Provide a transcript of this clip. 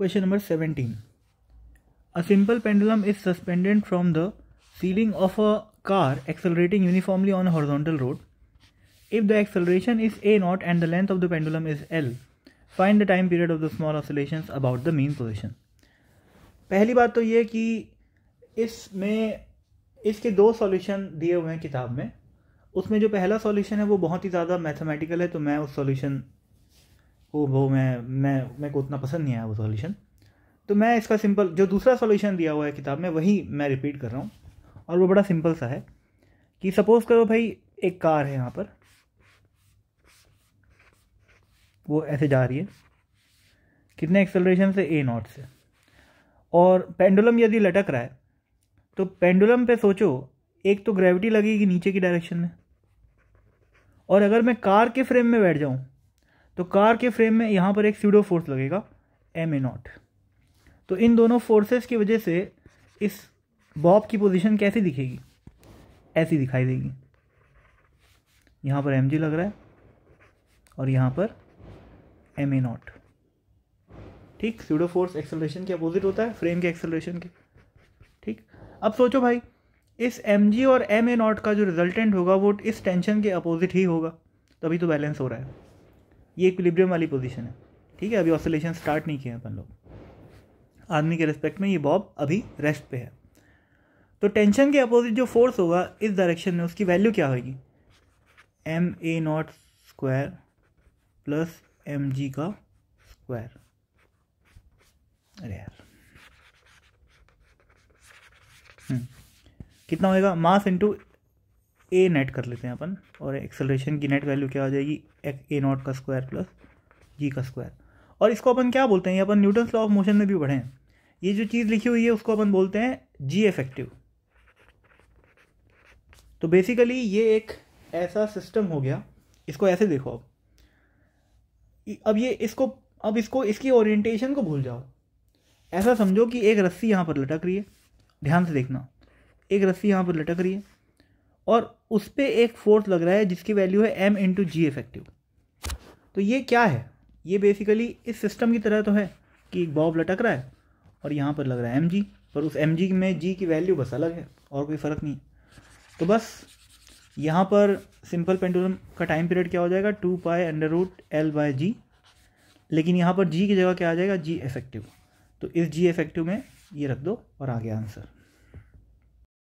Question number 17. A simple pendulum is suspended from the ceiling of a car accelerating uniformly on a horizontal road. If the acceleration is a0 and the length of the pendulum is L, find the time period of the small oscillations about the mean position. पहली बात तो ये कि इसमें इसके दो solution दिए हुए हैं किताब में. उसमें जो पहला सॉल्यूशन है वो बहुत ही ज़्यादा मैथमेटिकल है, तो मैं उस सॉल्यूशन को मैं को उतना पसंद नहीं आया वो सॉल्यूशन. तो मैं इसका सिंपल जो दूसरा सॉल्यूशन दिया हुआ है किताब में वही मैं रिपीट कर रहा हूँ, और वो बड़ा सिंपल सा है कि सपोज करो भाई एक कार है यहाँ पर, वो ऐसे जा रही है कितने एक्सेलरेशन से a0 से, और पेंडुलम यदि लटक रहा है तो पेंडुलम पे सोचो एक तो ग्रेविटी लगेगी नीचे की डायरेक्शन में, और अगर मैं कार के फ्रेम में बैठ जाऊं तो कार के फ्रेम में यहाँ पर एक स्यूडो फोर्स लगेगा ma0. तो इन दोनों फोर्सेस की वजह से इस बॉब की पोजीशन कैसी दिखेगी, ऐसी दिखाई देगी. यहाँ पर mg लग रहा है और यहाँ पर ma0. ठीक, स्यूडो फोर्स एक्सेलरेशन के अपोजिट होता है फ्रेम के एक्सेलरेशन के. ठीक, अब सोचो भाई इस mg और ma0 का जो रिजल्टेंट होगा वो इस टेंशन के अपोजिट ही होगा, तभी तो बैलेंस हो रहा है. ये इक्विलिब्रियम वाली पोजीशन है. ठीक है, अभी ऑसिलेशन स्टार्ट नहीं किए अपन लोग. आदमी के रिस्पेक्ट में ये बॉब अभी रेस्ट पे है. तो टेंशन के अपोजिट जो फोर्स होगा इस डायरेक्शन में उसकी वैल्यू क्या होगी, ma0 स्क्वायर प्लस mg का स्क्वायर. अरे यार कितना होएगा, मास इंटू ए नेट कर लेते हैं अपन, और एक्सेलरेशन की नेट वैल्यू क्या आ जाएगी a0 का स्क्वायर प्लस g का स्क्वायर. और इसको अपन क्या बोलते हैं, ये अपन न्यूटन्स लॉ ऑफ मोशन में भी पढ़े हैं. ये जो चीज़ लिखी हुई है उसको अपन बोलते हैं जी इफेक्टिव. तो बेसिकली ये एक ऐसा सिस्टम हो गया, इसको ऐसे देखो. अब इसको इसकी ओरिएंटेशन को भूल जाओ. ऐसा समझो कि एक रस्सी यहाँ पर लटक रही है, ध्यान से देखना, एक रस्सी यहाँ पर लटक रही है और उस पर एक फोर्स लग रहा है जिसकी वैल्यू है m इंटू जी इफेक्टिव. तो ये क्या है, ये बेसिकली इस सिस्टम की तरह तो है कि बॉब लटक रहा है और यहाँ पर लग रहा है mg, पर उस mg में g की वैल्यू बस अलग है और कोई फ़र्क नहीं. तो बस यहाँ पर सिंपल पेंडुलम का टाइम पीरियड क्या हो जाएगा 2π√L/g, लेकिन यहाँ पर g की जगह क्या आ जाएगा g इफेक्टिव. तो इस g इफेक्टिव में ये रख दो और आ गया आंसर.